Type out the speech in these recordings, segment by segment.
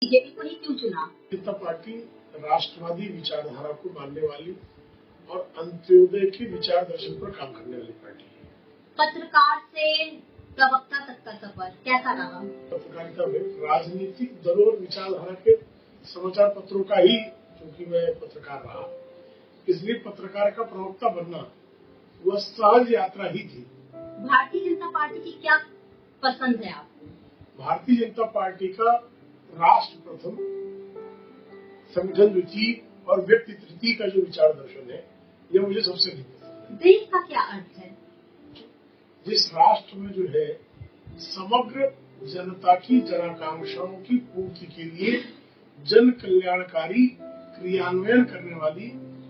BJP को ही क्यों चुना? जनता पार्टी राष्ट्रवादी विचारधारा को मानने वाली और अंत्योदय की विचार दर्शन पर काम करने वाली पार्टी है। पत्रकार से प्रवक्ता तक का सफर कैसा रहा? पत्रकारिता में राजनीतिक दलों और विचारधारा के समाचार पत्रों का ही, क्योंकि मैं पत्रकार रहा, इसलिए पत्रकार का प्रवक्ता बनना वह सहज यात्रा ही थी। भारतीय जनता पार्टी की क्या पसंद है आपको? भारतीय जनता पार्टी का राष्ट्र प्रथम, संगठन द्वितीय और व्यक्ति तृतीय का जो विचार दर्शन है, यह मुझे सबसे अधिक पसंद है। देश का क्या अर्थ है? जिस राष्ट्र में जो है समग्र जनता की जनाकांक्षाओं की पूर्ति के लिए जन कल्याणकारी क्रियान्वयन करने वाली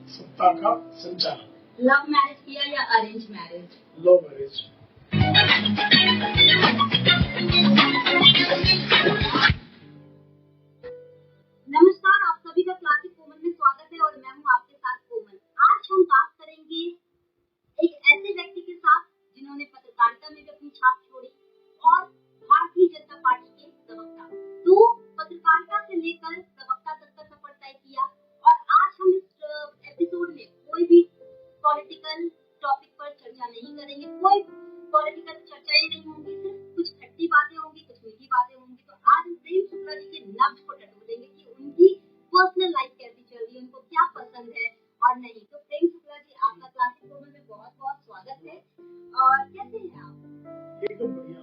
सत्ता का संचालन। लव मैरिज किया या अरेंज मैरिज? Love marriage. नमस्कार, आप सभी का क्लासिक कोमल में स्वागत है और मैं हूं आपके साथ कोमल। आज हम बात करेंगे एक ऐसे व्यक्ति के साथ जिन्होंने पत्रकारिता में भी अपनी छाप छोड़ी और भारतीय जनता पार्टी के प्रवक्ता, तो पत्रकारिता से लेकर प्रवक्ता तक का सफर तय किया। और आज हम इस एपिसोड में कोई भी पॉलिटिकल टॉपिक पर चर्चा नहीं करेंगे, कोई पॉलिटिकल चर्चाएं नहीं होंगी, सिर्फ कुछ खट्टी बातें होंगी, कुछ मीठी बातें होंगी। तो आज हम प्रेम शुक्ला जी के नब्ज को टटोलेंगे कि उनकी पर्सनल लाइफ कैसी चल रही है, उनको क्या पसंद है और नहीं। तो प्रेम शुक्ला जी, आपका क्लासिक कोमल में बहुत बहुत स्वागत है। और कैसे हैं आप? एकदम बढ़िया।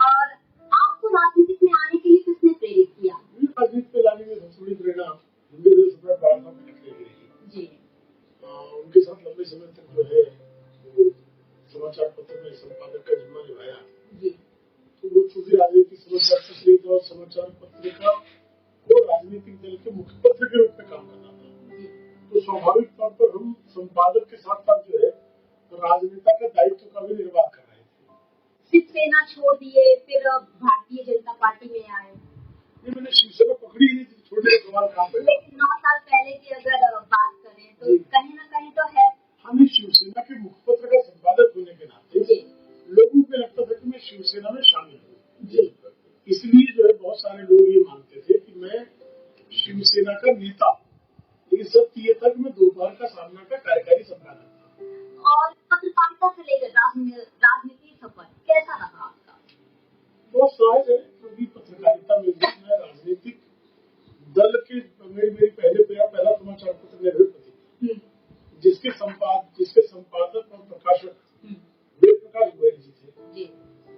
और आपको राजनीति में आने के लिए किसने प्रेरित किया? राजनीति में लाने में सबसे बड़ी प्रेरणा हिंदी समय बाबा साहब खटले की रही जी। उनके साथ लंबे समय तक जो है वो समाचार पत्र में संपादक का जिम्मा निभाया जी। तो वो चूंकि राजनीतिक समाचार पत्रिका और समाचार पत्रिका वो राजनीतिक दल के मुख्य पत्र के रूप में काम करता था, तो स्वाभाविक तौर पर हम संपादक के साथ साथ जो है राजनेता के दायित्व का भी निर्वाह कर रहे थे। शिवसेना छोड़ दिए, फिर भारतीय जनता पार्टी में आए। नहीं, मैंने शिवसेना पकड़ी ही नहीं थी, छोटे सवाल काम है। लेकिन 9 साल पहले की अगर बात करें तो कहीं ना कहीं तो है। हमें शिवसेना के मुखपत्र का संपादक होने के नाते लोगों को लगता था कि मैं शिवसेना में शामिल हूँ, इसलिए जो है बहुत सारे लोग ये मानते थे कि मैं शिवसेना का नेता, लेकिन सत्य ये था कि मैं दोपहर का सामना का कार्यकारी संपादक था। और पत्रकारिता से लेकर राजनीति सफर कैसा रहा आपका? बहुत सहज है, क्योंकि पत्रकारिता में मैं राजनीतिक दल के मेरी पहला समाचार पत्र निर्भय जिसके संपादक और प्रकाशक वेद प्रकाश गोयल जी थे,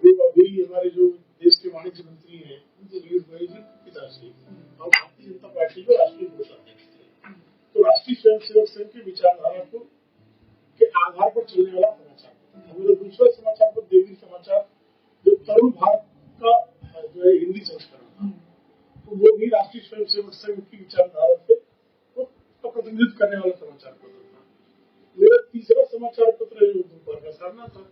जो अभी हमारे जो देश के वाणिज्य मंत्री हैं पीयूष गोयल जी पिताश्री, और भारतीय जनता पार्टी के राष्ट्रीय कोषाध्यक्ष थे। तो राष्ट्रीय स्वयंसेवक संघ की विचारधारा को के आधार पर चलने वाला समाचार पत्र। मेरा दूसरा समाचार पत्र देवी समाचार, जो तरुण भारत का जो है हिंदी संस्करण था, तो वो भी राष्ट्रीय स्वयंसेवक संघ की विचारधारा से उसका प्रतिनिधित्व करने वाला समाचार पत्र था। मेरा तीसरा समाचार पत्र है दोपहर का सामना था,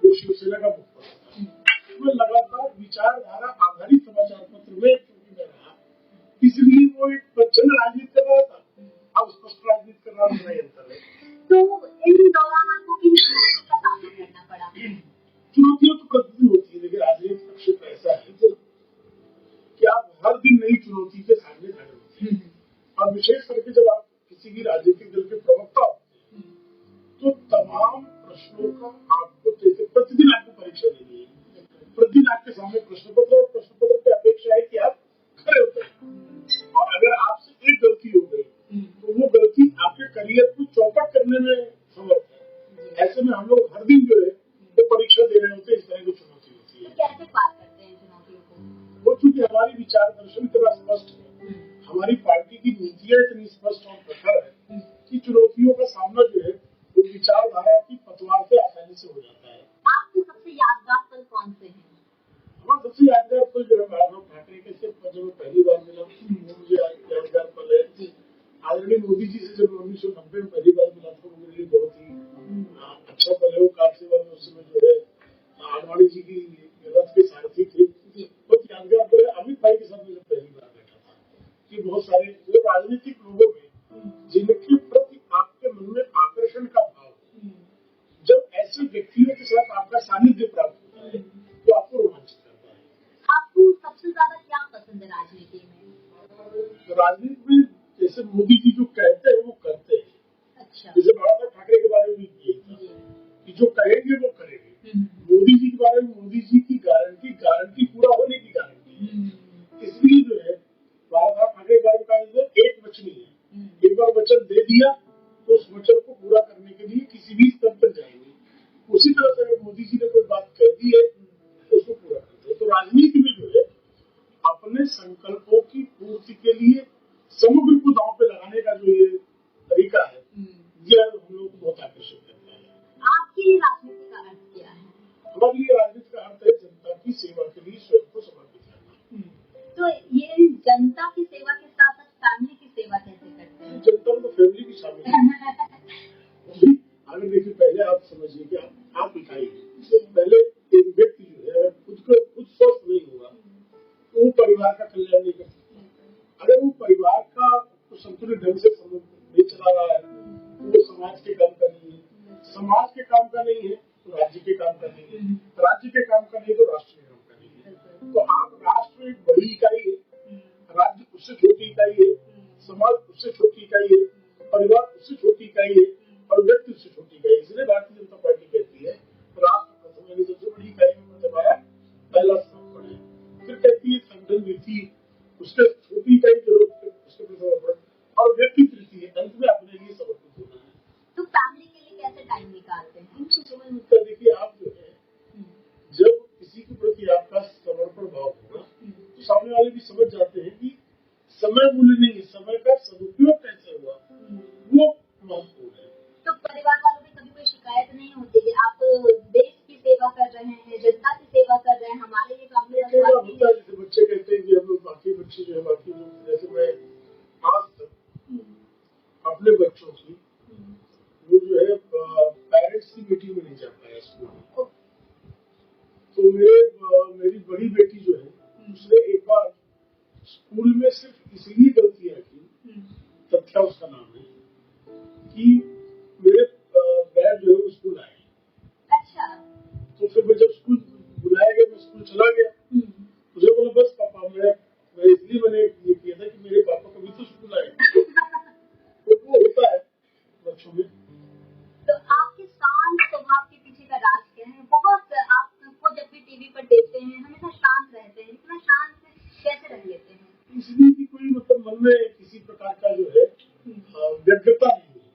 जो शिवसेना का मुखपत्र था। मैं लगातार विचारधारा आधारित समाचार पत्र में क्योंकि मैं रहा, इसलिए वो एक प्रचंड राजनीति कर रहा था, अब स्पष्ट राजनीति कर रहा बड़ा अंतर है। तो इन दौरान आपको किन चुनौतियों का सामना करना पड़ा? चुनौतियां तो प्रतिदिन होती है, लेकिन राजनीति का क्षेत्र ऐसा है कि आप हर दिन नई चुनौती के सामने खड़े होते हैं, और विशेष करके जब आप किसी भी राजनीतिक दल के प्रवक्ता होते हैं, तो तमाम प्रश्नों का आपको प्रतिदिन आपको परीक्षा देनी है। प्रतिदिन आपके सामने प्रश्न पत्र पे अपेक्षा है कि आप खड़े होते हैं, और अगर आपसे एक गलती हो गई तो वो गलती आपके करियर को चौपट करने में समर्थ है। ऐसे में हम लोग हर दिन जो है वो परीक्षा दे रहे होते हैं, इस तरह की चुनौती होती है। तो कैसे पार करते हैं चुनौतियों को? वो चूंकि हमारी विचार दर्शन इतना स्पष्ट है, हमारी पार्टी की नीतियां इतनी स्पष्ट और प्रखर है कि चुनौतियों का सामना जो है वो विचारधारा की पतवार से आसानी से हो जाता है। आपके सबसे यादगार पल कौन से हैं? हमारा सबसे यादगार पल जो है बाबा ठाकरे के से जब मैं पहली बार मिला, वो मुझे यादगार पल है। आदरणीय मोदी जी से जब 1990 में पहली बार मिला था, वो मेरे लिए बहुत ही अच्छा पल है। वो कार सेवा में उस समय जो है आडवाणी जी की रथ के सारथी थे, बहुत यादगार पल है। अमित भाई के साथ मैं जब पहली बार बैठा था, कि बहुत सारे जो राजनीतिक लोगों में जिनके प्रति आपके मन में आकर्षण का भाव, जब ऐसे व्यक्तियों के साथ आपका सानिध्य प्राप्त होता है तो आपको रोमांचित करता है। आपको सबसे ज्यादा क्या पसंद है राजनीति में? राजनीति में जैसे मोदी जी जो कहते हैं वो करते हैं। अच्छा। जैसे बाबा साहब ठाकरे के बारे में भी यही था कि जो कहेंगे वो करेंगे। मोदी जी के बारे में मोदी जी की गारंटी पूरा होने की गारंटी। इसलिए जो है बाबा साहब ठाकरे के बारे में कहा एक वचनी है, एक बार वचन दे दिया तो उस वचन को पूरा करने के लिए किसी भी स्तर पर जाएंगे। उसी तरह से अगर मोदी जी ने कोई बात कह दी है तो उसको पूरा करते हैं। तो राजनीति में जो है अपने संकल्पों की पूर्ति के लिए समग्र को दांव पे लगाने का जो ये तरीका है, यह हम लोग को बहुत आकर्षित करता है। आपकी राजनीति का अर्थ क्या है? हमारे लिए राजनीति का अर्थ है जनता की सेवा के लिए स्वयं को समर्पित करना। तो ये जनता की सेवा के साथ साथ फैमिली की सेवा कैसे करते हैं? जनता में तो फैमिली भी शामिल है। अगर देखिए पहले आप समझिए कि आप दिखाइए पहले एक व्यक्ति जो है खुद स्वस्थ नहीं होगा तो वो परिवार का कल्याण नहीं कर सकता। अगर वो परिवार का संतुलित ढंग से नहीं चला रहा है तो वो समाज के काम का नहीं है, समाज के काम का नहीं है तो राज्य के काम का नहीं है, राज्य के काम का नहीं तो राष्ट्र के काम का नहीं है। तो आप राष्ट्र एक बड़ी इकाई है, राज्य उससे छोटी इकाई है, समाज उससे छोटी इकाई है, परिवार उससे छोटी इकाई है और व्यक्ति उससे छोटी इकाई। इसलिए भारतीय जनता पार्टी कहती है राष्ट्र प्रथम यानी सबसे बड़ी इकाई में मतलब हमारा पहला स्थान पर है। फिर कहती है संगठन द्वितीय, उसके छोटी इकाई जो उसके प्रथम और व्यक्ति तृतीय, अंत में अपने लिए समर्पित होना है। तो फैमिली के लिए कैसे टाइम निकालते हैं? उनसे समय मिलता है। देखिए आप जो है जब किसी के प्रति आपका समर्पण भाव होगा तो सामने वाले भी समझ जाते हैं कि समय मूल्य नहीं है, समय का सदुपयोग कैसे हुआ वो महत्वपूर्ण है। तो परिवार वालों में कभी कोई शिकायत नहीं होती कि आप देश की सेवा कर रहे हैं, जनता की सेवा कर रहे हैं, हमारे लिए काफी होता है। जैसे बच्चे कहते हैं कि हम लोग बाकी बच्चे जो है बाकी लोग जैसे मैं आज तक अपने बच्चों की वो जो है पेरेंट्स की मीटिंग में नहीं जा पाया स्कूल में। तो मेरी बड़ी बेटी जो है उसने एक बार स्कूल में सिर्फ इसलिए गलतियां की, तथ्या उसका नाम है, कि मेरे डैड जो है वो स्कूल आए। अच्छा। तो फिर मैं जब स्कूल बुलाया गया मैं स्कूल चला गया, मुझे बोला बस पापा मैं इसलिए मैंने ये किया था कि मेरे पापा कभी तो स्कूल आए। तो वो होता है बच्चों में। तो आपके शांत स्वभाव के पीछे का राज क्या है? बहुत आपको जब भी टीवी पर देखते हैं हमेशा शांत रहते हैं, इतना शांत कैसे रह लेते हैं? इसलिए कि कोई मतलब मन में किसी प्रकार का जो है व्यग्रता नहीं है।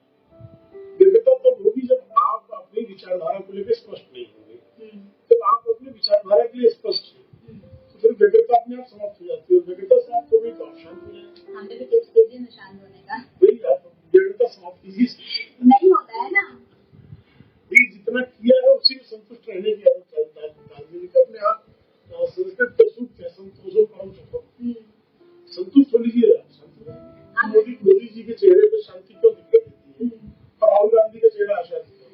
व्यग्रता तब होगी जब आप अपनी विचारधारा को लेकर स्पष्ट नहीं होंगे। जब आप अपनी विचारधारा के लिए स्पष्ट हैं तो फिर व्यग्रता अपने आप समाप्त हो जाती है। व्यग्रता समाप्त हो गई तो आप शांत हो जाएंगे। हमने भी टिप्स दे दिए ना शांत होने का। वही आप व्यग्रता समाप्त कीजिए। नहीं होता है ना। जितना किया है उसी में संतुष्ट रहने की आदत डालने की अपने आप संस्कृत का सूत्र है संतोषो परम सुखम। संतुष्ट हो लीजिए आप। मोदी जी के चेहरे पर शांति क्यों दिक्कत देती है और राहुल गांधी का चेहरा अशांति का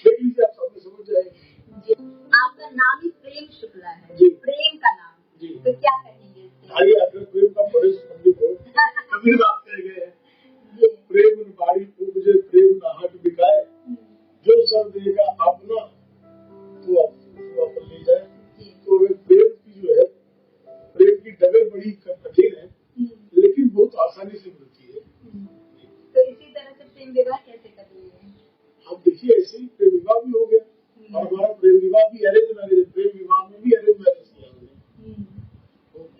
देख लीजिए आप सामने समझ जाएंगे। आपका नाम ही प्रेम शुक्ला है जी। प्रेम का नाम जी। तो क्या कहेंगे इसके? आइए अगर प्रेम का बड़े पंडित हो कबीर बात कह गए हैं प्रेम बाड़ी उपजे प्रेम नाहक बिकाए जो सर देगा अपना तो अपन ले जाए। तो प्रेम की जो है प्रेम की डगर बड़ी कठिन है लेकिन बहुत आसानी से मिलती है। तो इसी तरह से प्रेम विवाह कैसे कर लिए? अब देखिए ऐसे ही प्रेम विवाह भी हो गया और हमारा प्रेम विवाह भी अरेंज मैरिज, प्रेम विवाह में भी अरेंज मैरिज किया हमने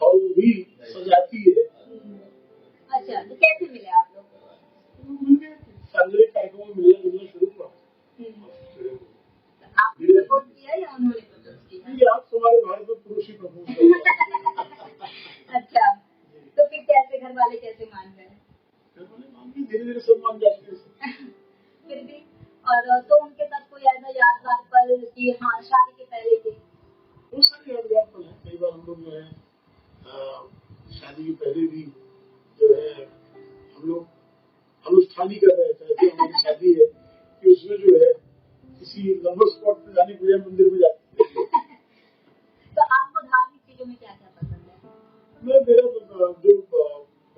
और वो भी सजाती है। अच्छा तो कैसे मिले आप लोग? सार्वजनिक कार्यक्रमों में मिलना जुलना शुरू हुआ। आपने प्रपोज किया या उन्होंने प्रपोज किया? आप हमारे भारत में पुरुष ही प्रपोज करते। अच्छा तो फिर कैसे घर वाले कैसे मान गए? धीरे धीरे सब मान जाते हैं। फिर भी और तो उनके साथ कोई ऐसा यादगार पल कि हाँ शादी के पहले के? बहुत सारे यादगार पल है। कई बार हम लोग जो है शादी के पहले भी जो है हम लोग अनुष्ठानी कर रहे थे। ऐसी हमारी शादी है कि उसमें जो है किसी नंबर स्पॉट पे जाने के लिए मंदिर में जाते हैं। तो आपको धार्मिक चीजों में क्या क्या पसंद है? मेरा जो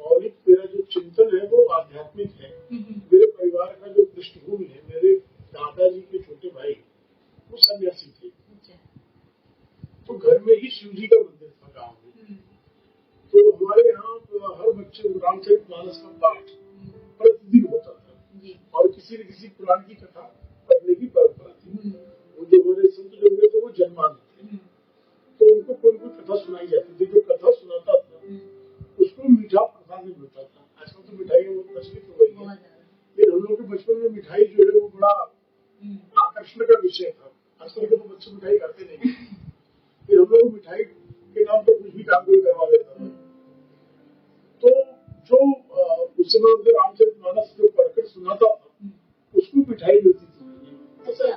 मौलिक मेरा जो चिंतन है वो आध्यात्मिक है। मेरे परिवार का जो पृष्ठभूमि है, मेरे दादाजी के छोटे भाई वो सन्यासी थे। तो घर में ही शिव जी का मंदिर था गाँव में। तो हमारे यहाँ हर बच्चे रामचरितमानस का पाठ प्रतिदिन होता था और किसी न किसी पुराण की कथा पढ़ने की परंपरा थी। वो जो हमारे संत जो हुए थे वो जन्मांध थे, तो उनको कोई कोई कथा सुनाई जाती थी। जो कथा सुनाता था उसको मीठा प्रसाद में मिलता था। आजकल तो मिठाइयाँ बहुत प्रचलित हो गई है, लेकिन हम लोग के बचपन में मिठाई जो है वो बड़ा आकर्षण का विषय था। आजकल के तो बच्चे मिठाई खाते नहीं, फिर हम लोग मिठाई के नाम पर कुछ भी काम कोई करवा देता था। तो जो उस समय उनको रामचरितमानस जो पढ़कर सुनाता था उसको मिठाई मिलती थी। अच्छा।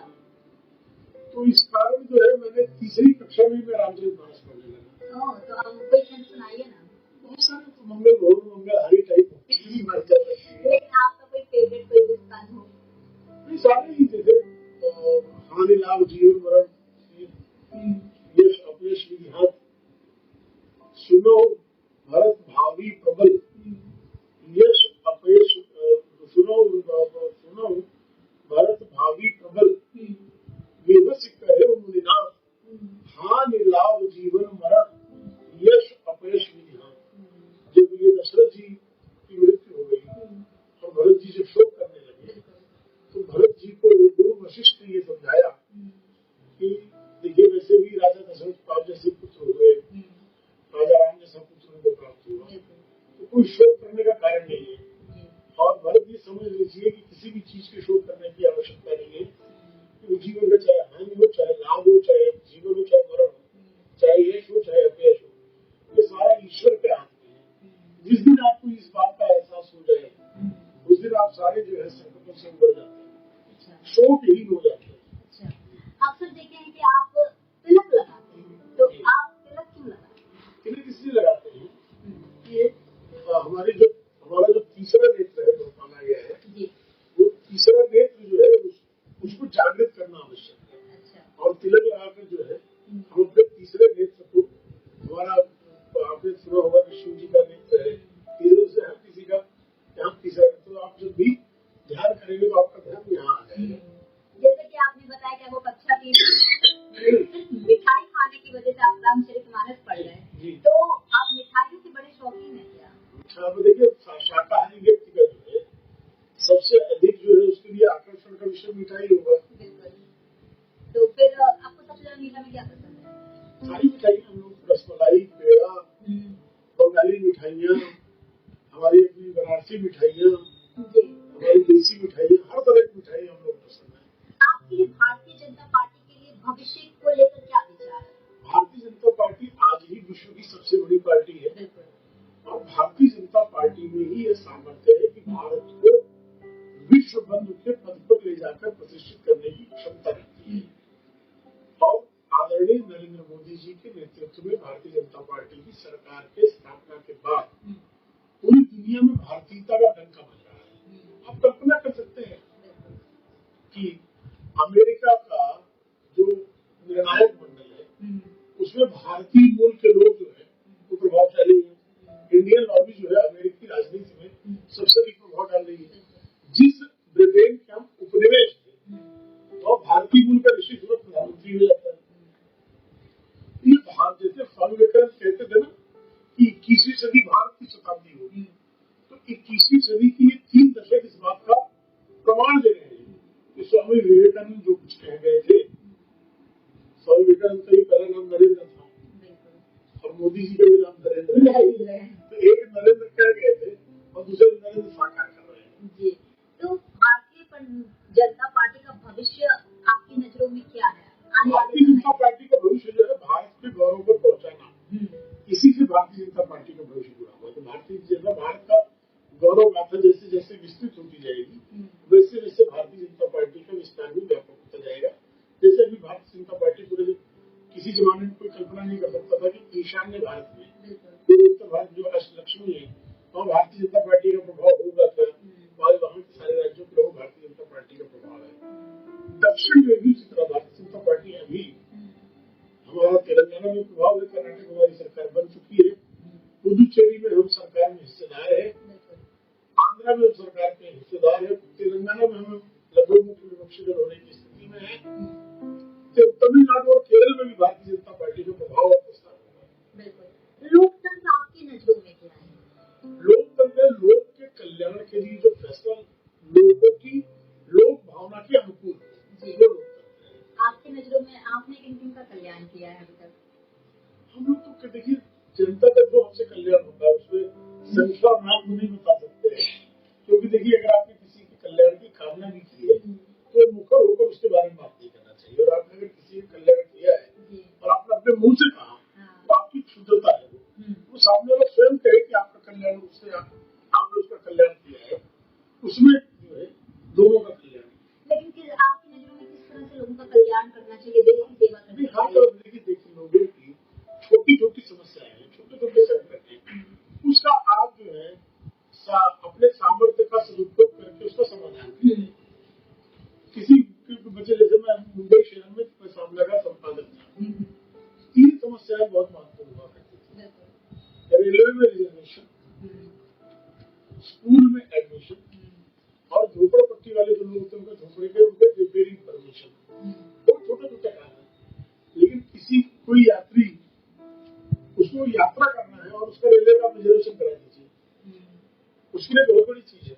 तो इस कारण जो है मैंने तीसरी कक्षा में मैं रामचरितमानस पढ़ने लगा। तो आप कोई छंद सुनाइए ना। बहुत सारे तो मंगल गौर मंगल हरी टाइप लेकिन आपका कोई फेवरेट कोई पुस्तक हो? सारे ही थे। हानि लाभ जीवन मरण, यश अपयश विघात, सुनो भरत भावी प्रबल, यश अपयश सुनो भरत भावी प्रबल, विवश कहे मुनिनाथ, हानि लाभ जीवन मरण, यश अपयश विघात। जब ये दशरथ जी की मृत्यु हो गई और भरत जी जब शोक करने लगे तो भरत जी को गुरु वशिष्ठ ने ये समझाया कि देखिए वैसे भी राजा दशरथ पाप जैसे पुत्र हुए, राजा राम जैसा पुत्र उनको प्राप्त हुआ, तो कोई शोक करने का कारण नहीं है। और भरत जी समझ लीजिए कि किसी भी चीज के शोक करने की आवश्यकता नहीं है। तो जीवन में चाहे हानि हो, चाहे लाभ हो, चाहे जीवन हो, चाहे मरण हो, चाहे यश हो, चाहे अपयश हो, ये सारा ईश्वर के हाथ में है। जिस दिन आपको इस बात का एहसास हो जाए उस दिन आप सारे जो है संकटों से उबर जाते हैं, शोक ही हो जाते हैं। अक्सर देखे हैं कि आप तिलक लगाते हैं, तो आप तिलक क्यों लगाते हैं? तिलक इसलिए लगाते हैं कि हमारा जो तीसरा नेत्र है जो माना गया है, वो तीसरा नेत्र जो है उसको जागृत करना आवश्यक है। और तिलक लगाकर जो है हम अपने तीसरे नेत्र को, हमारा आपने सुना होगा कि शिव जी का नेत्र है, तीसरे से हर किसी का यहाँ तीसरा, तो आप जब भी ध्यान करेंगे तो आपका ध्यान यहाँ आ जाएगा। जैसे कि आपने बताया कि वो कक्षा 3 मिठाई खाने की वजह से आप रामचरितमानस पढ़ रहे हैं, तो आप मिठाइयों के बड़े शौकीन हैं क्या? अच्छा, देखिए शाकाहारी व्यक्ति का जो है सबसे अधिक जो है उसके लिए आकर्षण का विषय मिठाई होगा। बिल्कुल। तो फिर आपको सबसे ज्यादा मीठा में क्या पसंद है? सारी मिठाई हम लोग, रसमलाई, पेड़ा, बंगाली मिठाइयाँ, हमारी अपनी बनारसी मिठाइयाँ, हमारी देसी मिठाइयाँ, हर तरह की मिठाई हम लोग पसंद है। आपके भारतीय जनता पार्टी के लिए भविष्य को लेकर क्या विचार है? भारतीय जनता पार्टी आज ही विश्व की सबसे बड़ी पार्टी है और भारतीय जनता पार्टी में ही यह सामर्थ्य है कि भारत को विश्व बंधु के पद पर ले जाकर प्रतिष्ठित करने की क्षमता रखती है। और आदरणीय नरेंद्र मोदी जी के नेतृत्व में भारतीय जनता पार्टी की सरकार के स्थापना के बाद पूरी दुनिया में भारतीयता का डंका बज रहा है। आप कल्पना कर सकते हैं कि अमेरिका का जो निर्णायक मंडल है उसमें भारतीय मूल के लोग जो है वो प्रभावशाली है। इंडियन लॉबी जो है अमेरिकी राजनीति में सबसे अधिक प्रभाव डाल रही है। जिस ब्रिटेन के हम उपनिवेश थे और भारतीय मूल का ऋषि तुरंत प्रधानमंत्री हो जाता है। ये भारत, जैसे स्वामी विवेकानंद कहते थे ना कि 21वीं सदी भारत की शताब्दी होगी, तो 21वीं सदी की ये 3 दशक इस बात का प्रमाण दे रहे हैं कि स्वामी विवेकानंद जो कुछ कह गए थे, स्वामी विवेकानंद का ही पहला नाम नरेंद्र था और मोदी जी का भी नाम नरेंद्र है। तो एक नरेंद्र कह गए थे और दूसरे नरेंद्र साकार कर रहे हैं जी। तो भारतीय जनता पार्टी का भविष्य आपकी नजरों में क्या है? भारतीय जनता पार्टी का भविष्य जो है भारत के गौरव पर पहुंचाना, इसी से भारतीय जनता पार्टी का भविष्य जुड़ा हुआ है। तो भारतीय जनता, भारत का गौरव गाथा जैसे जैसे विस्तृत होती जाएगी वैसे वैसे भारतीय जनता पार्टी का विस्तार भी व्यापक होता जाएगा। जैसे अभी भारतीय जनता पार्टी पूरे, किसी जमाने में कोई कल्पना नहीं कर सकता था कि ईशान्य भारत में, पूरे उत्तर भारत जो अष्टलक्ष्मी है, वहाँ भारतीय जनता पार्टी का प्रभाव होगा क्या? वहाँ के सारे राज्यों के लोग भारतीय जनता पार्टी का प्रभाव है। दक्षिण में भी इसी तरह भारतीय जनता पार्टी अभी, हमारा तेलंगाना में प्रभाव है, कर्नाटक हमारी सरकार बन चुकी है, पुदुचेरी में हम सरकार में हिस्सेदार है, आंध्रा में सरकार के हिस्सेदार है, तेलंगाना में हम लगभग मुख्य विपक्षी दल होने की स्थिति में है। तो तमिलनाडु और केरल में भी भारतीय जनता पार्टी का प्रभाव और विस्तार होगा। लोकतंत्र आपकी नजरों में क्या है? स्वयं कहे कि आपका कल्याण उससे आपने उसका कल्याण किया है, उसमें जो है दोनों का कल्याण। लेकिन आपकी नजरों में किस तरह से लोगों का कल्याण करना चाहिए, देश की सेवा करनी हर चाहिए? तरफ देखिए लोगों की छोटी छोटी समस्याएं हैं, छोटे छोटे संकट हैं, उसका आप जो है अपने सामर्थ्य का सदुपयोग करके उसका समाधान कीजिए। किसी बच्चे, जैसे मैं मुंबई शहर में सामना का संपादक था, 3 समस्याएं बहुत महत्वपूर्ण हुआ करती थी। रेलवे में रिजर्वेशन, स्कूल में एडमिशन, और झोपड़पट्टी वाले जो लोग होते हैं उनके झोपड़े के उनके रिपेयरिंग परमिशन। तो छोटे छोटे काम है, लेकिन किसी कोई यात्री उसको यात्रा करना है और उसका रेलवे का रिजर्वेशन करा दीजिए, उसके लिए बहुत बड़ी चीज है।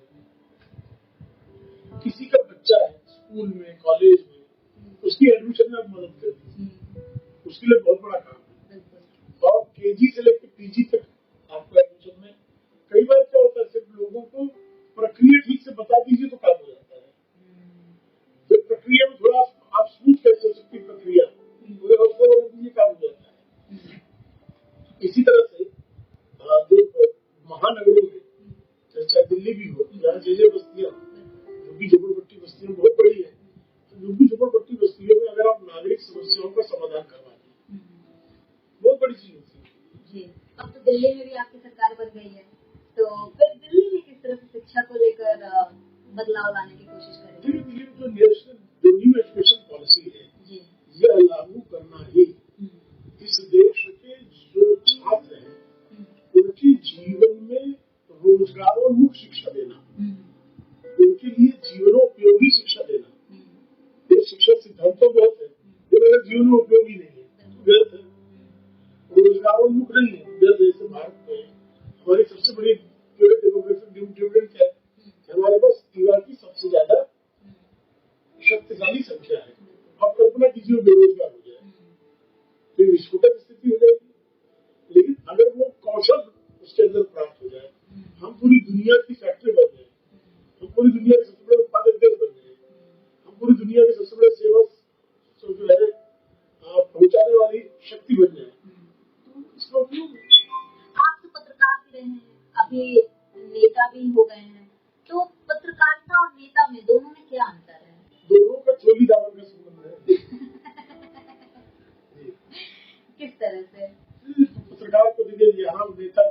किसी का बच्चा है स्कूल में, कॉलेज में, उसकी एडमिशन में आप मदद कर दीजिए, उसके लिए बहुत बड़ा काम है। और केजी से लेकर पीजी तक आपको एडमिशन में कई बार क्या होता है, सिर्फ लोगों को प्रक्रिया ठीक से बता दीजिए तो काम हो जाता है। तो प्रक्रिया में थोड़ा आप स्मूथ कैसे हो सकती प्रक्रिया, पूरे हफ्ते बता दीजिए, काम हो जाता है। इसी तरह से जो महानगरों में, चाहे दिल्ली भी हो, जहाँ जे बस्तियां, झुग्गी झोपड़पट्टी बस्तियां बहुत बड़ी है, तो झुग्गी झोपड़पट्टी बस्तियों में अगर आप नागरिक समस्याओं का समाधान करवा दें, बहुत बड़ी चीज होती है। जी, अब तो दिल्ली में भी आपकी सरकार बन गई है, तो फिर दिल्ली में किस तरह से शिक्षा को लेकर बदलाव लाने की कोशिश करेंगे? दिल्ली में जो न्यू एजुकेशन पॉलिसी है, यह लागू करना ही इस देश के जो छात्र हैं उनके जीवन में रोजगारोन्मुख शिक्षा देना, उनके लिए जीवनोपयोगी शिक्षा देना। ये शिक्षा सिद्धांत तो बहुत है, लेकिन अगर जीवन में उपयोगी नहीं है, व्यर्थ है, रोजगारोन्मुख नहीं है, व्यर्थ। जैसे भारत में हमारी सबसे बड़ी डेमोग्राफिक डिविडेंड क्या है, हमारे पास युवा की सबसे ज्यादा शक्तिशाली संख्या है। अब कल्पना कीजिए बेरोजगार हो जाए तो विस्फोटक स्थिति हो जाएगी। लेकिन अगर वो कौशल उसके अंदर प्राप्त हो जाए, हम पूरी दुनिया की फैक्ट्री बन जाए, हम पूरी दुनिया के सबसे बड़े उत्पादक देश बन जाए, हम पूरी दुनिया के सबसे बड़े सेवा जो है पहुंचाने वाली शक्ति बन जाए, तो इसका उपयोग। आप तो पत्रकार भी रहे हैं, अभी नेता भी हो गए हैं, तो पत्रकारिता और नेता में दोनों में क्या अंतर है? दोनों का चोली दामन का संबंध है। किस तरह से? पत्रकार को देखिए, यहाँ नेता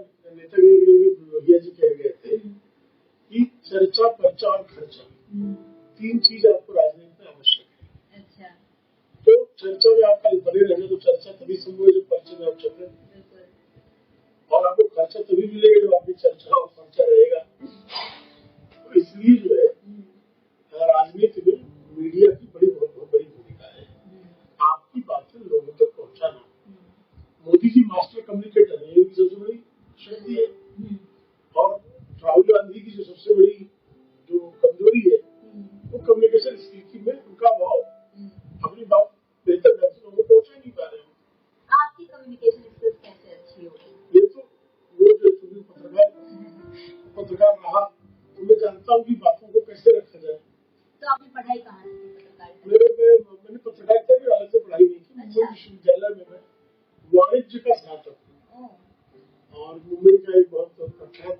भैया जी कह गए थे कि चर्चा, पर्चा और खर्चा, 3 चीज आपको राजनीति में आवश्यक है। अच्छा, तो चर्चा में आपका बने रहना, तो चर्चा तभी संभव है जब पर्चे में आप छप रहे, और आपको खर्चा तभी मिलेगा जब आपकी चर्चा और पर्चा रहेगा। तो इसलिए जो है राजनीति में मीडिया की बहुत बड़ी भूमिका है, आपकी बातें लोगों तक पहुंचाना। मोदी जी मास्टर कम्युनिकेटर है, ये सबसे बड़ी शक्ति है। और राहुल गांधी की जो सबसे बड़ी जो कमजोरी है वो कम्युनिकेशन स्किल में उनका अभाव, अपनी बात बेहतर ढंग से लोगों को पहुंचा नहीं पा रहे हैं। आपकी कम्युनिकेशन स्किल्स कैसे अच्छी होगी? ये तो वो जो पत्रकार रहा, तो मैं जानता हूँ कि बातों को कैसे रखा जाए। तो आपने पढ़ाई कहाँ से की पत्रकारिता? मैंने पत्रकारिता भी अलग से पढ़ाई नहीं की। मुंबई विश्वविद्यालय में मैं वाणिज्य का स्नातक हूँ, और मुंबई का एक बहुत प्रख्यात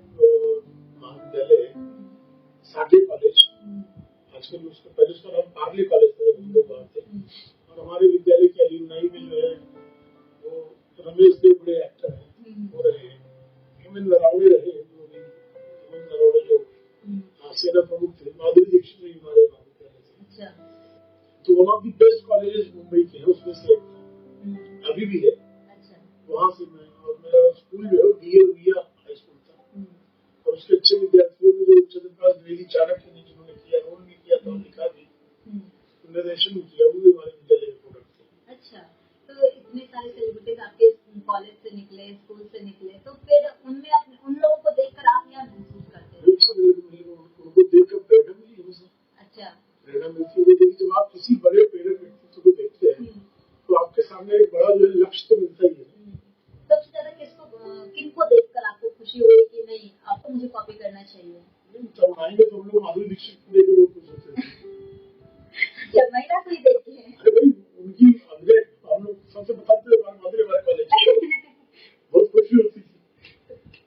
महाविद्यालय है साठे कॉलेज, आजकल उसका पहले उसका नाम पार्ले कॉलेज था जब हम लोग वहाँ थे। और हमारे विद्यालय के अलुमनाई में जो है वो रमेश देव बड़े एक्टर हैं, वो रहे, हेमंत नरावणे रहे, जो भी हेमंत नरावणे जो सेना प्रमुख थे, माधुरी दीक्षित रही हमारे महाविद्यालय से। तो one of the best colleges Mumbai के हैं, उसमें से अभी भी है। वहाँ से मैं, और मेरा स्कूल जो है DA हाई स्कूल था, और उसके अच्छे विद्यार्थियों में जो चंद्रपाल द्विवेदी चाणक्य ने जिन्होंने किया, रोल भी किया था, लिखा भी, निर्देशन भी किया, वो भी हमारे विद्यालय के प्रोडक्ट थे। अच्छा, तो इतने सारे सेलिब्रिटीज आपके कॉलेज से निकले, स्कूल से निकले, तो फिर उनमें अपने उन लोगों को देखकर आप क्या महसूस करते हैं? उनको देखकर प्रेरणा मिली हमेशा। अच्छा, प्रेरणा मिलती है। देखिए, जब आप किसी बड़े प्रेरक व्यक्तित्व को देखते हैं तो आपके सामने एक बड़ा जो है लक्ष्य तो मिलता ही है। सबसे ज्यादा किनको देखकर आपको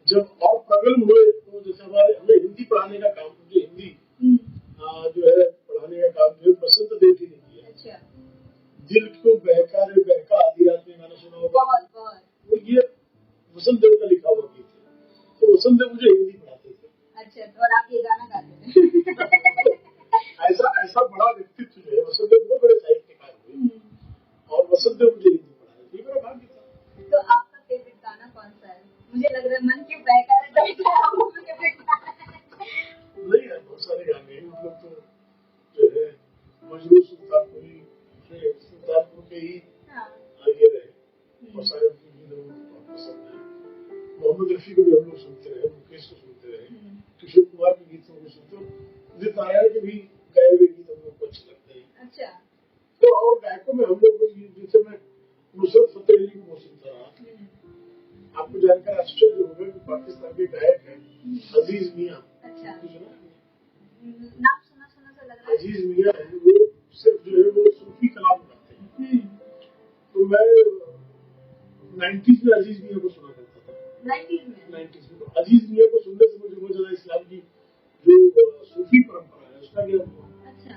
जब और प्रगल्भ हुए तो जैसे हमें हिंदी पढ़ाने का काम, मुझे हिंदी जो है पढ़ाने का काम जो बसंत देव जी ने किया। अच्छा। दिल को बहका रे बहका आधी रात में, गाना सुना होगा। बहुत बहुत। तो ये वसंत देव का लिखा हुआ गीत है। तो वसंत देव मुझे हिंदी पढ़ाते थे। अच्छा, तो और आप ये गाना गाते थे? ऐसा बड़ा व्यक्तित्व जो है, वसंत देव बहुत बड़े साहित्यकार हुए और वसंत देव मुझे हिंदी पढ़ाते थे, मेरा भाग्य था। तो आपका फेवरेट गाना कौन सा है? मुझे लग रहा है मन क्यों बहका रे बहका आपका फेवरेट गाना है। नहीं यार, बहुत सारे गाने हैं, मतलब तो जो है मजरू सुल्तानपुरी, सुल्तानपुर के ही आगे रहे, बहुत सारे उनके गीत बहुत पसंद है। मोहम्मद रफी को भी हम लोग सुनते रहे, मुकेश को सुनते रहे, किशोर कुमार के गीत को सुनते हो, उदित नारायण के भी गाए हुए गीत हम लोग को अच्छे लगते हैं। अच्छा। तो और गायकों में हम लोग को जैसे मैं नुसरत फतेह अली को बहुत सुनता रहा। आपको जानकर आश्चर्य होगा कि पाकिस्तान के गायक हैं अजीज मियां। अच्छा। सुना? नाम सुना सुना सा लग रहा है। अजीज मियां है, वो सिर्फ जो है वो सूफी कलाम गाते हैं। तो मैं 90s में अजीज मियां को सुना करता था। 90s में अजीज मियां को सुनने से मुझे बहुत ज्यादा इस्लाम की जो सूफी परंपरा है उसका ज्ञान हुआ। अच्छा।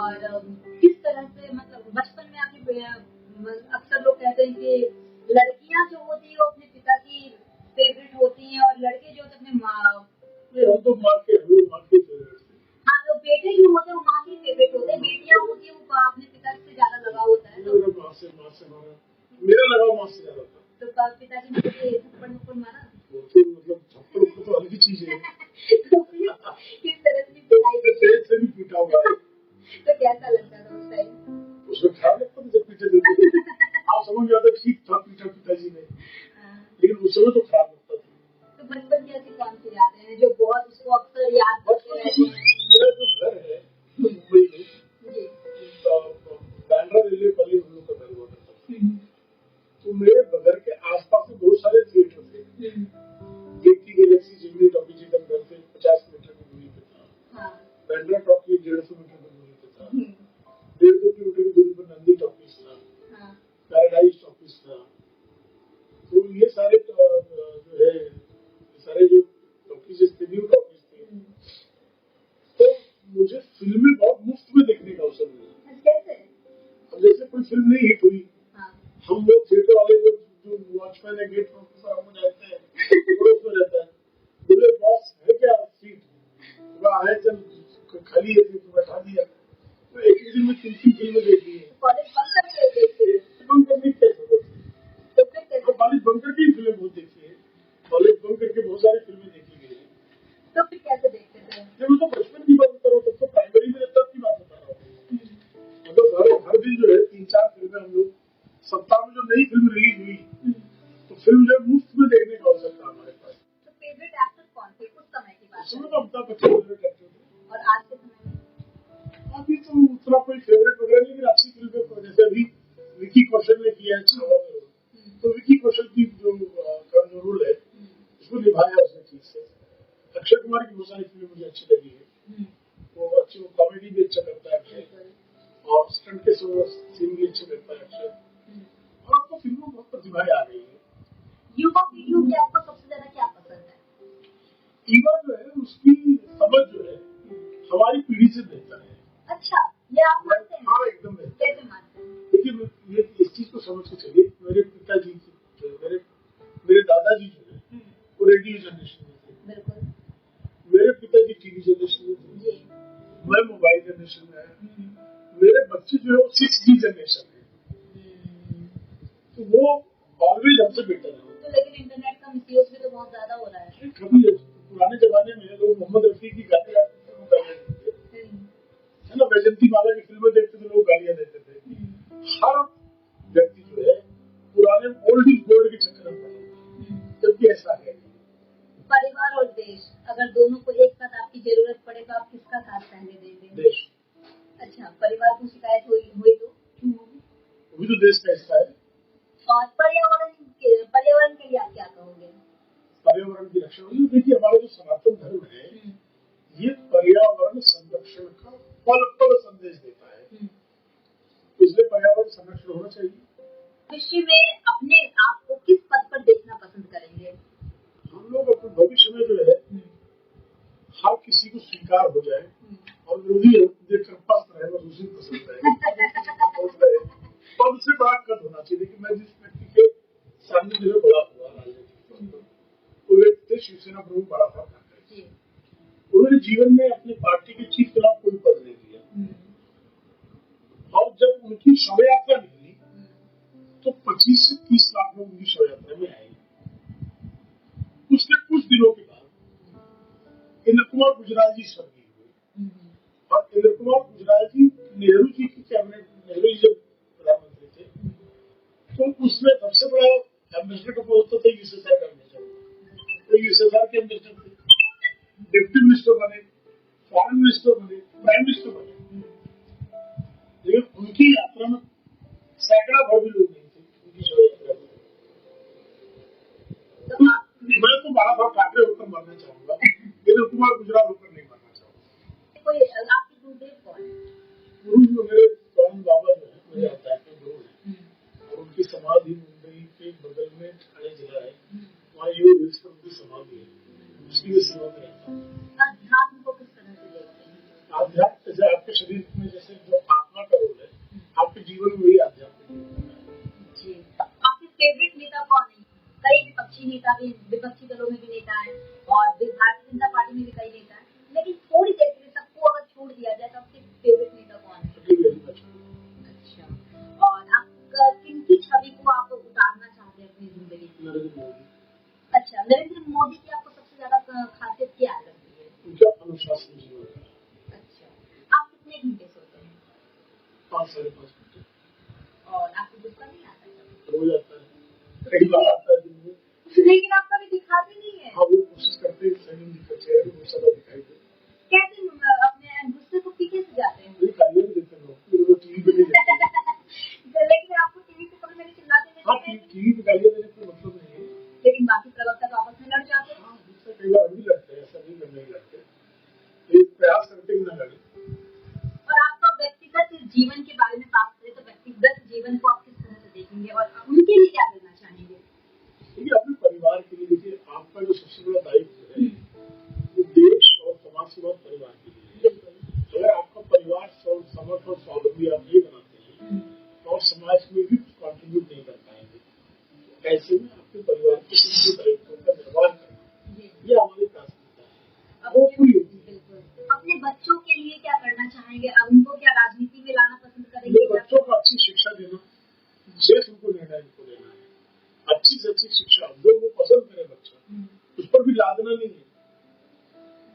और किस तरह से, मतलब बचपन में आपकी, अक्सर लोग कहते हैं कि लड़कियां जो होती है वो अपने पिता की फेवरेट होती हैं और लड़के जो होते हैं अपने माँ। हम तो माँ के फेवरेट थे। हाँ, तो बेटे जो होते हैं वो माँ के फेवरेट होते हैं, बेटियां होती है वो अपने पिता से ज्यादा लगाव होता है। तो मेरा लगाव माँ से ज्यादा था। तो पिताजी ने थप्पड़ मारा? तो मतलब थप्पड़ तो अलग ही चीज है। तो किस तरह से पिटाई से भी पीटा हुआ है। तो कैसा लगता था उस टाइम? उसमें खराब लगता था जब पीटे थे। आप समझ जाते ठीक था, पीटा पिताजी ने, लेकिन उस समय तो खराब लगता था। तो बचपन की ऐसी कौन सी यादें हैं जो बहुत उसको अक्सर याद करते रहते हैं? मेरा जो घर है मुंबई में, बांद्रा रेलवे कॉलोनी हम लोग का घर हुआ करता था। तो मेरे बगल के आसपास में बहुत सारे थिएटर थे। एक की गैलेक्सी जिमनी टॉकी जी का घर से 50 मीटर की दूरी पे था। बांद्रा टॉकी 150 मीटर की दूरी पे था। 1.5 किलोमीटर की दूरी पर नंदी टॉकीज था, पैराडाइज टॉकीज था। तो ये सारे जो है सारे जो टॉकीज थे, न्यू टॉकीज थे। तो मुझे फिल्में बहुत मुफ्त में देखने का अवसर मिला। कैसे? अब जैसे कोई फिल्म नहीं हिट हुई, हम लोग थिएटर वाले जो वॉचमैन है, गेट ऑफिसर हमको जानते हैं, पड़ोस में रहता है, बोले बॉस है क्या सीट? है, चल खाली है सीट, बैठा दिया। तो एक ही दिन में 3 फिल्में देख ली है। कॉलेज बंद करके देखते हैं? बंद करने की क्या जरूरत है? तो फिर कैसे? कॉलेज बंद करके ही फिल्म बहुत देखी है। कॉलेज बंद करके बहुत सारी फिल्में देखी गई है। तो फिर कैसे देखते थे? जब मैं तो बचपन की बात बता रहा हूँ, तब तो प्राइमरी में तब की बात बता रहा हूँ। मतलब हर दिन जो है 3-4 फिल्में हम लोग, सप्ताह में जो नई फिल्म रिलीज हुई तो फिल्म जो मुफ्त में देखने का अवसर था हमारे पास। तो फेवरेट एक्टर कौन थे उस समय की बात? उसमें तो अमिताभ बच्चन फेवरेट एक्टर थे। और आज के समय में? अभी तो उतना कोई फेवरेट वगैरह नहीं, लेकिन अच्छी फिल्में जैसे अभी विकी कौशल ने किया है छावा में, तो विकी कौशल की जो रोल है उसको निभाया उसने ठीक से। अक्षय कुमार की बहुत सारी फिल्में मुझे अच्छी लगी है। वो अच्छी, वो कॉमेडी भी अच्छा करता है अक्षय, और स्टंट के सीन भी अच्छे करता है अक्षय। और अब तो फिल्मों में बहुत प्रतिभाएं आ गई है। युवा पीढ़ियों की आपको सबसे ज्यादा क्या पसंद है? युवा जो है उसकी समझ जो है हमारी पीढ़ी से बेहतर है। अच्छा, ये आप मानते हैं? हाँ, एकदम बेहतर। कैसे मानते हैं? देखिए, ये इस चीज को समझ के चलिए, मेरे पिताजी मेरे दादाजी जो है वो रेडियो जनरेशन में थे। बिल्कुल। मेरे पिताजी टीवी जनरेशन में थे। मैं मोबाइल जनरेशन में है। मेरे बच्चे जो है वो 6G जनरेशन है। तो वो ऑलवेज हमसे बेटर है। तो लेकिन इंटरनेट का मिसयूज भी तो बहुत ज्यादा हो रहा है। कभी पुराने जमाने में लोग मोहम्मद रफी की गालियां देते है ना, वैजंती माला की फिल्में देखते थे, लोग गालियां देते थे। हर व्यक्ति जो है पुराने ओल्ड इज गोल्ड के चक्कर में पड़े, जबकि ऐसा है। परिवार और देश, अगर दोनों को एक साथ आपकी जरूरत पड़े तो आप किसका साथ पहले देंगे? देश। अच्छा, परिवार को शिकायत हुई तो? वो भी तो देश का हिस्सा है। और पर्यावरण के लिए आप क्या कहोगे? पर्यावरण की रक्षा होगी। देखिए, हमारा जो सनातन धर्म है ये पर्यावरण संरक्षण का पल पल संदेश देता है, इसलिए पर्यावरण संरक्षण होना चाहिए। भविष्य में अपने आप को किस पद पर देखना पसंद करेंगे? भविष्य में जो है हर किसी को स्वीकार हो जाए और विरोधी देखकर पस्त रहे और दूसरी पसंद रहे। पद से बड़ा कद होना चाहिए कि मैं जिस व्यक्ति के सामने जो है बड़ा हुआ राजनीतिक वो व्यक्ति शिवसेना प्रमुख बड़ा था ठाकरे। उन्होंने जीवन में अपनी पार्टी के चीफ चुनाव कोई पद नहीं दिया और जब उनकी शव यात्रा निकली तो 25 से 30 लाख लोग उनकी शव यात्रा में आए। उसके कुछ दिनों के बाद इंद्र कुमार गुजराल जी स्वर्गीय हुए और इंद्र कुमार गुजराल जी नेहरू जी की कैबिनेट, नेहरू जी जब प्रधानमंत्री थे तो उसमें सबसे बड़ा एम्बेसडर का पद होता था यूएसएसआर का एम्बेसडर। तो यूएसएसआर के एम्बेसडर थे, डिप्टी मिनिस्टर बने, फॉरेन मिनिस्टर बने, प्राइम मिनिस्टर बने, लेकिन उनकी यात्रा में सैकड़ा भर भी लोग नहीं थे उनकी शव यात्रा में। मैं तो बाला साहब ठाकरे होकर मरना चाहूंगा, इंद्र कुमार गुजराल होकर नहीं मरना चाहूंगा। कोई आपके गुरुदेव कौन है? गुरु जो मेरे स्वामी बाबा जो है मेरे आध्यात्मिक गुरु है और उनकी समाधि मुंबई के बगल में ठाणे जिला है, वहाँ योग ईश्वर की समाधि है, उसकी भी सेवा में रहता हूँ। अध्यात्म को किस तरह से देखते हैं? आध्यात्म जैसे आपके शरीर में जैसे जो आत्मा का रोल है, आपके जीवन में वही आध्यात्मिक जी। आपके फेवरेट नेता कौन है? कई विपक्षी नेता भी, विपक्षी दलों में भी नेता है और भारतीय जनता पार्टी में भी कई नेता है, लेकिन थोड़ी देर के लिए सबको अगर छोड़ दिया जाए तो आपके फेवरेट नेता कौन है? अच्छा, और आप किनकी छवि को आप उतारना चाहते हैं अपनी जिंदगी में? नरेंद्र मोदी। अच्छा, नरेंद्र मोदी की आपको सबसे ज्यादा खासियत क्या लगती है? उनका अनुशासन जीवन है। अच्छा, आप कितने घंटे सोते हैं? 5 साढ़े 5 घंटे। और आपको गुस्सा नहीं आता है? रोज आता है, कई बार आता है दिन में, लेकिन आप कभी दिखाते नहीं है। हाँ वो कोशिश करते हैं सही दिखा चेहरे में गुस्सा दिखाई दे। कैसे अपने गुस्से को पीछे से जाते हैं? वही गालियाँ भी देते लोग, फिर वो टीवी पे नहीं देखते। लेकिन आपको टीवी पे कभी नहीं चिल्लाते नहीं? हाँ टीवी पे गालियाँ देने का मतलब नहीं है, लेकिन बाकी प्रवक्ता तो आपस में लड़ जाते हैं। हाँ गुस्सा कई बार भी लगता है, ऐसा नहीं करने लगते, एक प्रयास करते कि न लड़े। और आपका व्यक्तिगत जीवन के बारे में बात करें तो व्यक्तिगत जीवन को आप किस तरह से देखेंगे और उनके लिए क्या करना चाहेंगे? देखिए अपने परिवार के लिए, देखिए आपका जो सबसे बड़ा दायित्व है वो देश और समाज सेवा परिवार के लिए है। अगर आपका परिवार समर्थ और स्वावलंबी आप ये बनाते हैं और समाज में भी कुछ कॉन्ट्रीब्यूट नहीं कर पाएंगे, ऐसे में आपके परिवार के सभी दायित्वों का निर्वाह करना ये हमारी प्राथमिकता है। अब वो पूरी होती है। अपने बच्चों के लिए क्या करना चाहेंगे? अब उनको क्या राजनीति में लाना पसंद करेंगे? बच्चों को अच्छी शिक्षा देना, शेष उनको निर्णय उनको लेना है। अच्छी से अच्छी शिक्षा जो वो पसंद करे बच्चा, उस पर भी लादना नहीं है।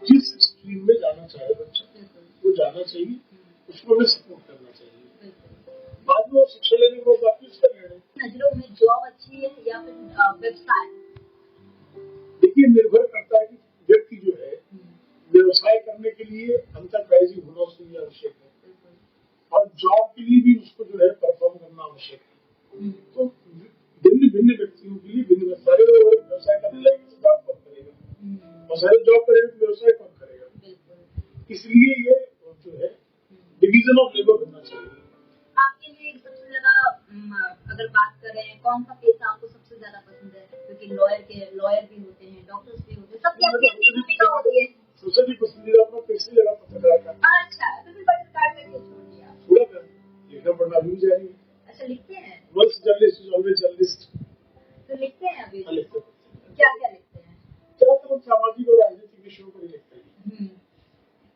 जिस स्ट्रीम में जाना चाहे बच्चा वो जाना चाहिए, उसको हमें सपोर्ट करना चाहिए। बाद में वो शिक्षा लेने के बाद बाकी उसका निर्णय। नजरों में जॉब अच्छी है या फिर व्यवसाय? देखिए निर्भर करता है कि व्यक्ति जो है व्यवसाय करने के लिए अंतर्प्राइजिंग होना उसके लिए आवश्यक है और जॉब के लिए भी उसको जो है परफॉर्म करना आवश्यक है। तो भिन्न भिन्न व्यक्तियों के लिए भिन्न सारे व्यवसाय करने लगे तो जॉब कौन करेगा और सारे जॉब करेगा तो व्यवसाय कौन करेगा। इसलिए ये जो है डिवीजन ऑफ लेबर होना चाहिए। आपके लिए सबसे ज्यादा अगर बात करें कौन सा पेशा आपको सबसे ज्यादा पसंद है? क्योंकि लॉयर भी होते हैं, डॉक्टर्स भी होते हैं, सबकी अपनी भूमिका होती है। सबसे पसंदीदा अपना पैसे लगा पत्रकार का। अच्छा, तो फिर पत्रकार का क्यों छोड़ दिया? थोड़ा कर लिखना पढ़ना अभी जारी है। अच्छा, लिखते हैं? Once journalist is always journalist. तो लिखते हैं अभी? लिखते क्या क्या लिखते हैं? ज्यादातर सामाजिक और राजनीतिक विषयों पर ही लिखते हैं।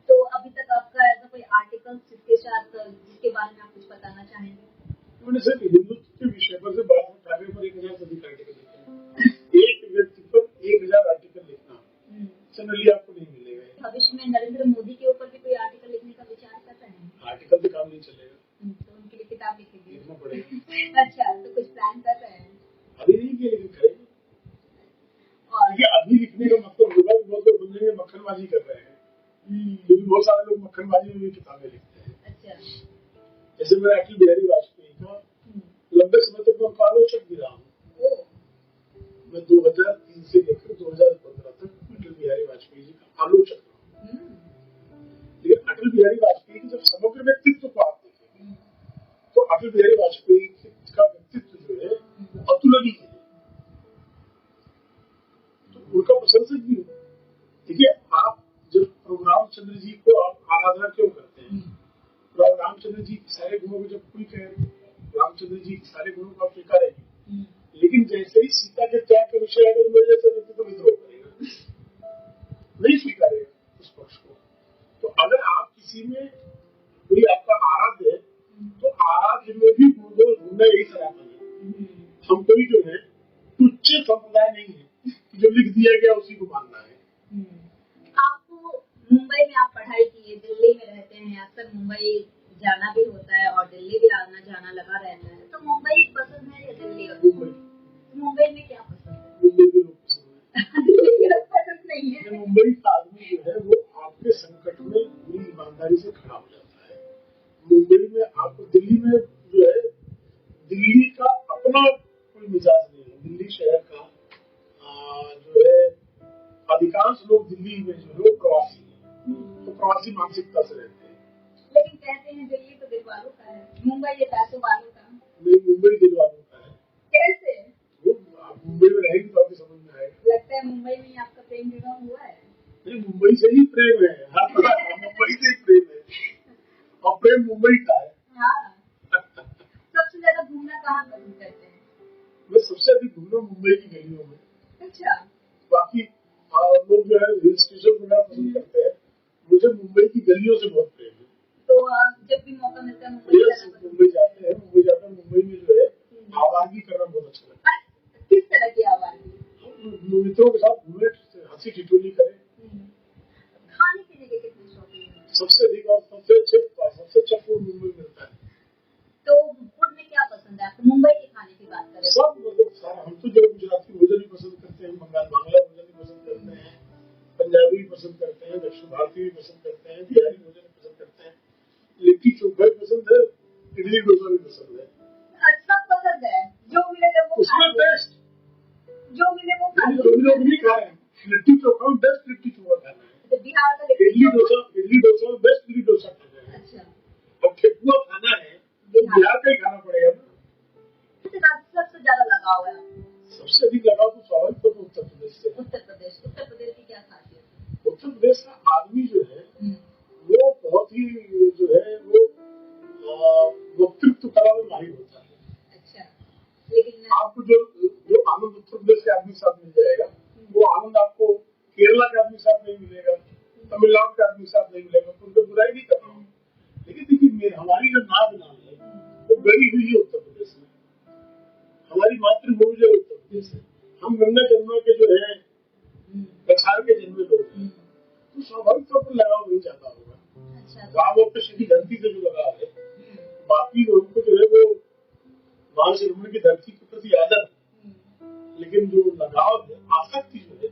तो अभी तक आपका ऐसा कोई आर्टिकल जिसके बारे में आप कुछ बताना चाहेंगे? मैंने सिर्फ हिंदुत्व के विषय पर से बात ठाकरे पर 1000 से अधिक आर्टिकल लिखे हैं। एक व्यक्ति पर 1000 आर्टिकल लिखना जनरली आपको नहीं मिलेगा। भविष्य में नरेंद्र मोदी के ऊपर भी कोई आर्टिकल लिखने का विचार कर रहे हैं? आर्टिकल से काम नहीं चलेगा, तो उनके लिए किताब लिखेंगे? लिखना पड़ेगा। अच्छा, तो कुछ प्लान कर रहे हैं? अभी नहीं किया लेकिन करेंगे। और ये अभी लिखने का मतलब होगा कि बहुत लोग बंदे में मक्खनबाजी कर रहे हैं, क्योंकि बहुत सारे लोग मक्खनबाजी में भी किताबें लिखते हैं। अच्छा, जैसे मैं अटल बिहारी वाजपेयी का लंबे समय तक मैं आलोचक भी रहा हूँ। मैं 2003 से लेकर 2015 तक अटल बिहारी वाजपेयी जी का आलोचक रहा हूँ। लेकिन अटल बिहारी वाजपेयी के जब समग्र व्यक्तित्व को आप देखेंगे तो अटल बिहारी वाजपेयी का व्यक्तित्व जो है अतुलनीय है। तो उनका उनका प्रशंसक भी हूँ। देखिए, आप जब प्रभु रामचंद्र जी को आप आराधना क्यों करते हैं? प्रभु रामचंद्र जी के सारे गुणों को जब कोई कहे, रामचंद्र जी के सारे गुणों को आप स्वीकारेंगे, लेकिन जैसे ही सीता के त्याग के विषय अगर मेरे जैसे व्यक्ति तो विद्रोह करेगा, नहीं स्वीकारेगा उस पक्ष को। तो अगर आप किसी में कोई आपका आराध्य है, तो आराध्य में भी गुणदोष ढूंढना यही सनातन है। हम कोई जो है तुच्छ संप्रदाय नहीं है कि जो लिख दिया गया उसी को मानना है। आपको मुंबई में आप पढ़ाई की, दिल्ली में रहते हैं, अक्सर मुंबई जाना भी होता है और दिल्ली भी आना जाना लगा रहता है, तो मुंबई पसंद है या दिल्ली? और मुंबई में क्या पसंद है? मुंबई के लोग पसंद है। दिल्ली के लोग पसंद नहीं है। मुंबई का आदमी जो है वो आपके संकट में पूरी ईमानदारी से खड़ा हो जाता है। मुंबई में आपको, दिल्ली में जो है, दिल्ली का अपना कोई मिजाज नहीं है। दिल्ली शहर का जो है अधिकांश लोग दिल्ली में जो है वो प्रवासी है, तो प्रवासी मानसिकता से रहते हैं। लेकिन कहते हैं दिल्ली तो दिल वालों का है, मुंबई ये पैसों वालों का। नहीं, मुंबई दिल वालों का है। कैसे? वो आप मुंबई में रहेंगे तो आपको समझ में आएगा। लगता है मुंबई में आपका प्रेम विवाह हुआ है। नहीं, मुंबई से ही प्रेम है। हाँ, मुंबई से ही प्रेम है और प्रेम मुंबई का है। हाँ। सबसे ज्यादा घूमना कहाँ पसंद करते हैं? मैं सबसे अधिक घूमना मुंबई की गलियों में। अच्छा। बाकी लोग जो है हिल स्टेशन घूमना पसंद करते हैं, मुझे मुंबई की गलियों से बहुत प्रेम है। तो जब भी मौका मिलता है मुंबई जाते हैं, मुंबई में जो है आवाज़ी करना बहुत अच्छा लगता है। किस तरह की आवाज़ी? मित्रों के साथ घूमे, हंसी ठिठोली करें। खाने पीने के कितने शौकीन हैं? सबसे अधिक और सबसे अच्छा फूड मुंबई मिलता है। तो फूड में क्या पसंद है आपको? मुंबई के खाने की बात करें सब, मतलब सारा। हम तो जो गुजराती भोजन ही पसंद करते हैं, बांग्ला भोजन ही पसंद करते हैं, पंजाबी भी पसंद करते हैं, दक्षिण भारतीय भी पसंद करते हैं, बिहारी भोजन भी पसंद करते हैं, लिट्टी चोखा भी पसंद है, इडली डोसा भी पसंद है। सब पसंद है, जो मिले वो उसमें बेस्ट जो मिले वो खा लो। जो लोग नहीं खा रहे हैं, लिट्टी चोखा में बेस्ट लिट्टी चोखा खाना है। तो बिहार का इडली डोसा में बेस्ट इडली डोसा खाना है। अच्छा। और ठेकुआ खाना है तो बिहार का ही खाना पड़ेगा ना। सबसे ज्यादा लगाव है आपको? सबसे अधिक लगाव तो स्वाभाविक तो उत्तर प्रदेश से। उत्तर प्रदेश की क्या खासियत? उत्तर प्रदेश का आदमी जो है वो बहुत ही जो है वो वक्तृत्व कला में माहिर होता है। अच्छा। लेकिन आपको जो आनंद उत्तर प्रदेश के आदमी के साथ मिल जाएगा, वो आनंद आपको केरला के आदमी के साथ नहीं मिलेगा, तमिलनाडु के आदमी के साथ नहीं मिलेगा। तो उनको बुराई नहीं कर रहा हूँ, लेकिन देखिए हमारी जो नाद नाल है वो गड़ी हुई है उत्तर प्रदेश में। हमारी मातृभूमि जो उत्तर प्रदेश है, हम गंगा जमुना के जो है कछार के जन्मे लोग हैं, तो स्वाभाविक तौर पर लगाव नहीं जाता होगा। अच्छा। राम और कृष्ण की धरती से जो लगाव है, बाकी लोगों को जो है वो महाशिवमणि की धरती के प्रति आदर, लेकिन जो लगाव है, आसक्ति जो है,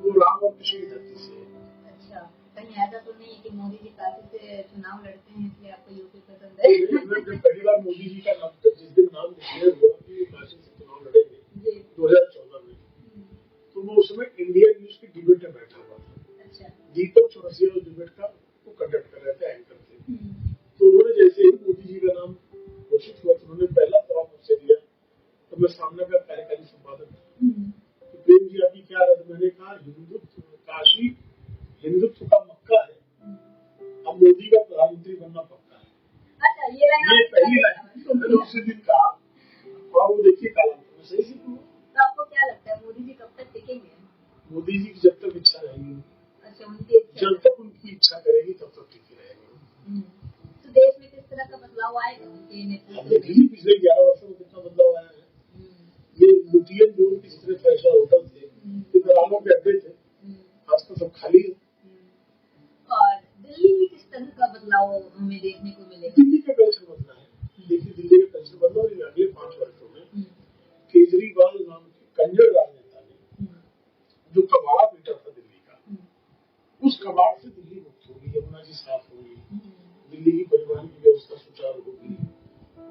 वो राम और कृष्ण की धरती से है। अच्छा, कहीं ऐसा तो नहीं है कि मोदी जी काशी से चुनाव लड़ते हैं इसलिए आपको यूपी पसंद है? जब पहली बार मोदी जी का नाम, जिस दिन नाम डिक्लेयर हुआ कि काशी से चुनाव लड़ेंगे 2014 में, तो वो उसमें इंडिया न्यूज की डिबेट में बैठा हुआ था। अच्छा। दीपक चौरसिया उस डिबेट का वो कंडक्ट कर रहे थे, एंकर थे। तो उन्होंने जैसे ही मोदी जी का नाम घोषित हुआ, उन्होंने पहला सवाल मुझसे दिया, तो मैं सामने का कार्यकारी संपादक तो प्रेम जी आपकी क्या राय? मैंने कहा हिंदुत्व, काशी हिंदुत्व का मक्का है, अब मोदी का प्रधानमंत्री बनना पक्का है। अच्छा, ये पहली लाइन तो मैंने उसी दिन कहा, और वो देखिए कालांतर में सही से हुआ। तो आपको क्या लगता है मोदी जी कब तक टिकेंगे? मोदी जी की जब तक इच्छा रहेगी, अच्छा, उनकी जब तक उनकी इच्छा करेगी तब तक टिके रहेंगे। तो देश में किस तरह का बदलाव आएगा उनके नेतृत्व में? पिछले 11 वर्षों में कितना बदलाव आया है। ये लुटियन जोन के जितने फैशा होटल थे, दलालों के अड्डे थे, आज तो सब खाली है। और दिल्ली में किस तरह का बदलाव हमें देखने को मिलेगा? दिल्ली का कल्चर बदला है। देखिए दिल्ली का कल्चर बदला, और अगले 5 वर्षों में केजरीवाल नाम के कंजर राजनेता ने जो कबाड़ा पीटा था दिल्ली का, उस कबाड़ से दिल्ली मुक्त होगी, यमुना जी साफ होगी, दिल्ली की परिवहन की व्यवस्था सुचारू होगी,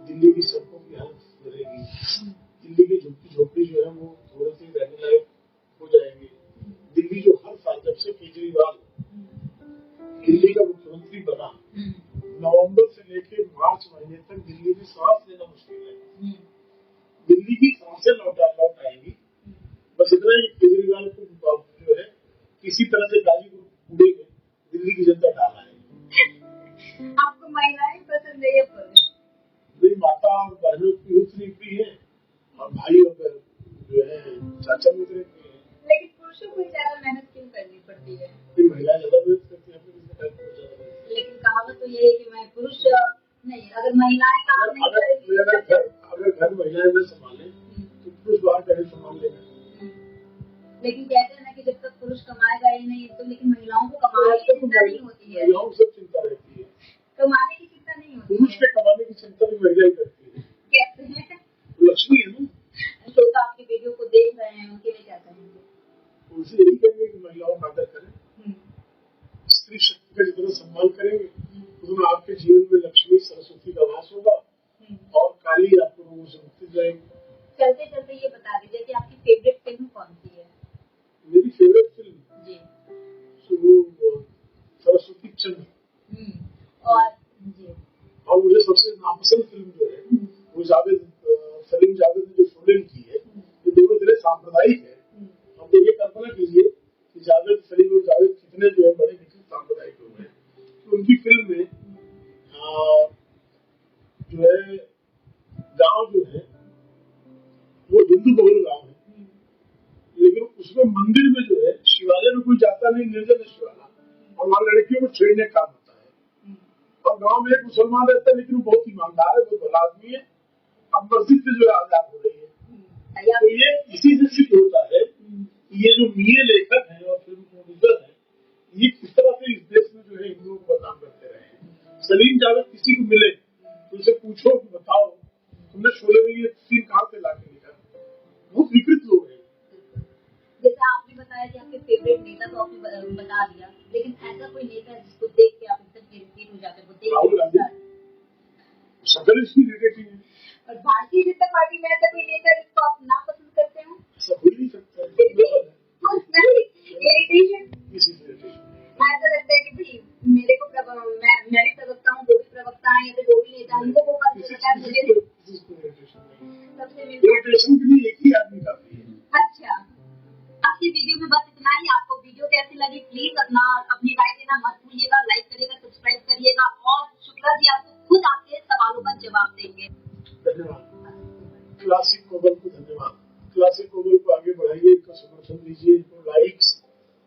दिल्ली की सड़कों की हालत सुधरेगी, दिल्ली की झुग्गी झोपड़ी जो है वो थोड़ी सी रहने लायक हो जाएंगे। दिल्ली जो हर साल जब से केजरीवाल दिल्ली का मुख्यमंत्री बना, नवंबर से लेकर मार्च महीने तक दिल्ली में सांस लेना मुश्किल है। दिल्ली की सांसें लौट आएंगी। बस इतना ही केजरीवाल को इसी तरह से गाजीपुर कूड़े में दिल्ली की जनता डाला है। आपको महिलाएं पसंद है या पुरुष? मेरी माता और बहनों की रुचि भी है और भाई और जो है चाचा मित्र भी है। लेकिन पुरुषों को ज्यादा मेहनत क्यों करनी पड़ती है? महिलाएं ज्यादा मेहनत करती है। लेकिन कहावत तो ये है कि मैं पुरुष नहीं, अगर महिलाएं काम नहीं करेंगी, अगर घर महिलाएं न संभाले तो पुरुष बाहर का संभाल लेगा। लेकिन कहते हैं ना कि जब तक पुरुष कमाएगा ही नहीं तो, लेकिन महिलाओं को कमाने की चिंता नहीं होती है। महिलाओं को सब चिंता रहती है, कमाने की चिंता नहीं होती। पुरुष के कमाने की चिंता भी महिला ही करती है। कैसे है? लक्ष्मी है ना। तो आपकी वीडियो को देख रहे हैं, उनके लिए क्या कहेंगे? उनसे यही कहेंगे कि महिलाओं का आदर करें, स्त्री शक्ति का जितना सम्मान करेंगे उतना आपके जीवन में लक्ष्मी सरस्वती का वास होगा और काली आपको रोगों से मुक्ति जाएगी। चलते चलते ये बता दीजिए कि आपकी फेवरेट फिल्म कौन सी है? मेरी फेवरेट फिल्म जी सरस्वती चंद्र। और जी, और मुझे सबसे नापसंद फिल्म जो है वो सलीम जावेद ने जो फिल्म की है, ये दोनों तरह सांप्रदायिक है। अब तो ये कल्पना कीजिए कि सलीम और जावेद कितने जो है बड़े लिखे सांप्रदायिक लोग हैं। तो उनकी फिल्म में जो है गांव जो है वो हिंदू बहुल गांव है, लेकिन उसमें मंदिर में जो है शिवालय में कोई जाता नहीं, निर्जन है शिवाला, और वहाँ लड़कियों को छेड़ने का काम होता है। और गांव में एक मुसलमान रहता है, लेकिन वो बहुत ईमानदार है, बहुत भला आदमी है। अब मस्जिद से जो आजाद हो रही है, तो ये इसी से सिद्ध होता है कि ये जो मिये लेखक है और फिल्म प्रोड्यूसर है, ये किस तरह से इस देश में जो है हिंदुओं को बदनाम करते रहे हैं। सलीम जावेद किसी को मिले तो उनसे पूछो कि बताओ तुमने शोले में ये सीन कहाँ से ला के लिखा। बहुत विकृत लोग हैं। जैसे आपने बताया कि आपके फेवरेट नेता तो आपने बता दिया, लेकिन ऐसा कोई नेता है जिसको देख के आप एकदम इरिटेट हो जाते हैं? राहुल गांधी शक्ल इसकी इरिटेटिंग है। और भारतीय जनता पार्टी में ऐसा कोई नेता जिसको आप नापसंद करते हो? ऐसा हो ही नहीं सकता है। ऐसा लगता है कि भाई मेरे को मैं भी प्रवक्ता हूँ, वो भी प्रवक्ता है, या फिर वो भी नेता, उनको वो पद मिलता है, मुझे सबसे इरिटेशन के लिए एक ही आदमी काफी है। अच्छा, आपकी वीडियो में बस इतना ही। आपको वीडियो कैसी लगी प्लीज अपनी राय देना मत भूलिएगा, लाइक करिएगा, सब्सक्राइब करिएगा, और शुक्ला जी आपको खुद आपके सवालों का जवाब देंगे। धन्यवाद। क्लासिक कोमल को धन्यवाद। क्लासिक कोमल को आगे बढ़ाइए, इनका समर्थन दीजिए, इनको लाइक्स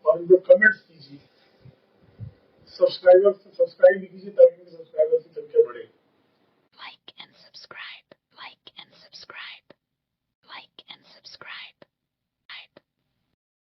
और इनको कमेंट्स दीजिए, सब्सक्राइब भी कीजिए ताकि सब्सक्राइबर की संख्या बढ़े।